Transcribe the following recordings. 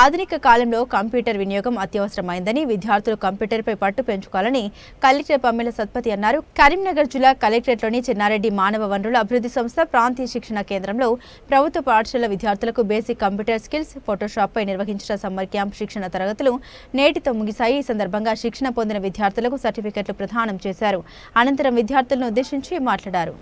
ఆధునిక కాలంలో కంప్యూటర్ వినియోగం అత్యవసరమైందని విద్యార్థులు కంప్యూటర్పై పట్టు పెంచుకోవాలని కలెక్టర్ పమ్మెల సత్పతి అన్నారు. కరీంనగర్ జిల్లా కలెక్టరేట్లోని చెన్నారెడ్డి మానవ వనరుల అభివృద్ధి సంస్థ ప్రాంతీయ శిక్షణ కేంద్రంలో ప్రభుత్వ పాఠశాల విద్యార్థులకు బేసిక్ కంప్యూటర్ స్కిల్స్ ఫోటోషాప్ పై నిర్వహించిన సమ్మర్ క్యాంప్ శిక్షణ తరగతులు నేటితో ముగిశాయి. ఈ సందర్భంగా శిక్షణ పొందిన విద్యార్థులకు సర్టిఫికెట్లు ప్రదానం చేశారు. అనంతరం విద్యార్థులను ఉద్దేశించి మాట్లాడారు.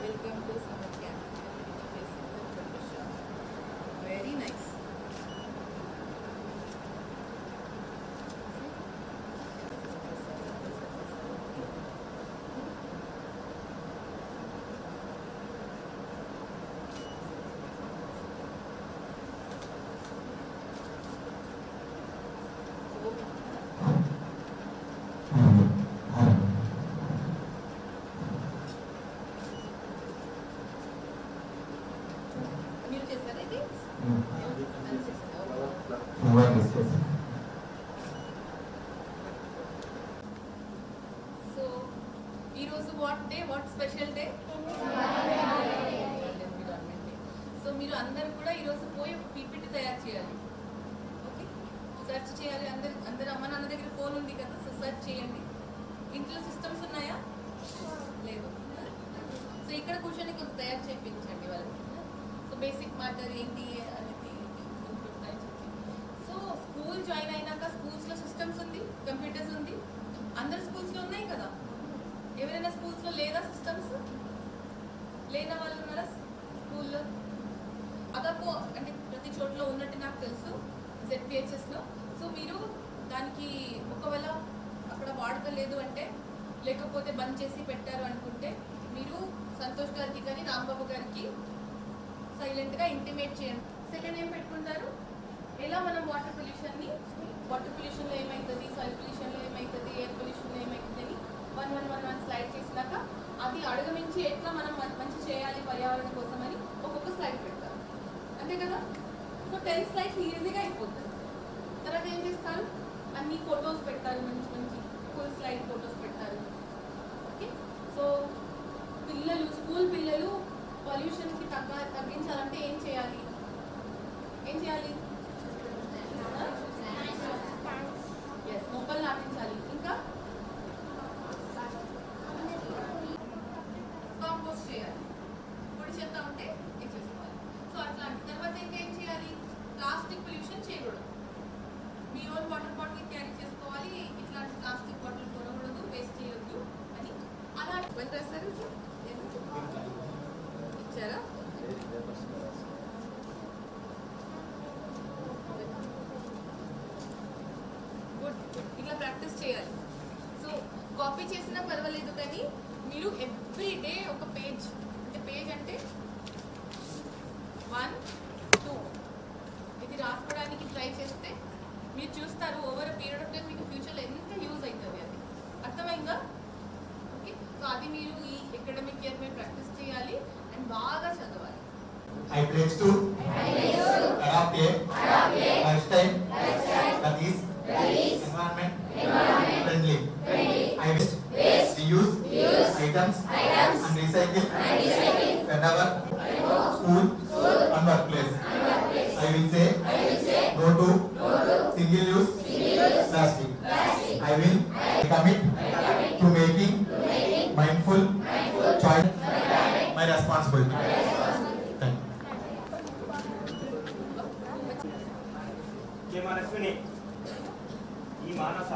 Welcome to summer camp. Very nice. So, what day? What special day? So, మీరు అందరూ కూడా ఈ రోజు పోయి పీపీటీ తయారు చేయాలి. ఓకే, సెర్చ్ చేయాలి. అందరు అమ్మ నాన్న దగ్గర ఫోన్ ఉంది కదా, సో సెర్చ్ చేయండి. ఇంట్లో సిస్టమ్స్ ఉన్నాయా? లేదు. సో ఇక్కడ కూర్చొని కొంచెం తయారు చేయించండి వాళ్ళకి. సో బేసిక్ మ్యాటర్ ఏంటి అనేది సో స్కూల్ జాయిన్ అయినాక స్కూల్స్లో సిస్టమ్స్ ఉంది, కంప్యూటర్స్ ఉంది. అందరు స్కూల్స్లో ఉన్నాయి కదా. ఎవరైనా స్కూల్స్లో లేదా సిస్టమ్స్ లేని వాళ్ళు ఉన్నారా స్కూల్లో? అదపో అంటే ప్రతి చోట్ల ఉన్నట్టు నాకు తెలుసు ZPHSలో. సో మీరు దానికి ఒకవేళ అక్కడ వాడకలేదు అంటే, లేకపోతే బంద్ చేసి పెట్టారు అనుకుంటే మీరు సంతోష్ గారికి కానీ రాంబాబు గారికి సైలెంట్గా ఇంటిమేట్ చేయండి. సెకండ్ ఏం పెట్టుకుంటారు, ఎలా మనం వాటర్ పొల్యూషన్లో ఏమవుతుంది, సాయిల్ పొల్యూషన్లో ఏమవుతుంది, ఎయిర్ పొల్యూషన్లో ఏమవుతుంది అని 1 స్లైడ్ చేసినాక అది అడగమించి ఎట్లా మనం మంచి చేయాలి పర్యావరణం కోసం అని ఒక్కొక్క స్లైడ్ పెడతారు. అంతే కదా. సో 10 స్లైడ్స్ ఈజీగా అయిపోతుంది. తర్వాత ఏం చేస్తారు, అన్ని ఫొటోస్ పెడతారు, మంచి మంచి ఫుల్ స్లైడ్ ఫొటోస్ పెడతారు. ఓకే, సో స్కూల్ పిల్లలు పొల్యూషన్కి తగ్గించాలంటే ఏం చేయాలి? మొక్కలు నాటించాలి. ఇంకా కాంపోస్ట్ చేయాలి. పొడి చెత్త ఉంటే ఇచ్చేసుకోవాలి. సో అట్లాంటి తర్వాత ఇంకేం చేయాలి, ప్లాస్టిక్ పొల్యూషన్ చేయకూడదు. మీ ఓన్ వాటర్ బాటిల్ క్యారీ చేసుకోవాలి. ఇట్లాంటి ప్లాస్టిక్ బాటిల్ కొనకూడదు, వేస్ట్ చేయొద్దు అని అలా ఎంత వేస్తారు ఇచ్చారా? ఇట్లా ప్రాక్టీస్ చేయాలి. సో కాపీ చేసినా పర్వాలేదు, కానీ మీరు ఎవ్రీ డే ఒక పేజ్ అంటే 1, 2 ఇది రాసుకోవడానికి ట్రై చేస్తే మీరు చూస్తారు ఓవర్ పీరియడ్ ఆఫ్ టైం మీకు ఫ్యూచర్లో ఎంత యూజ్ అవుతుంది. అది అర్థమైందా? ఓకే, సో అది మీరు ఈ అకాడమిక్ ఇయర్ మీద ప్రాక్టీస్ చేయాలి అండ్ బాగా చదవాలి. I pledge to adopt a lifestyle that is environment friendly. I waste, reuse items and recycle whenever school and workplace. I will say no to single use plastic. I will commit to making mindful choice my responsibility. మనస్సుని ఈ మానస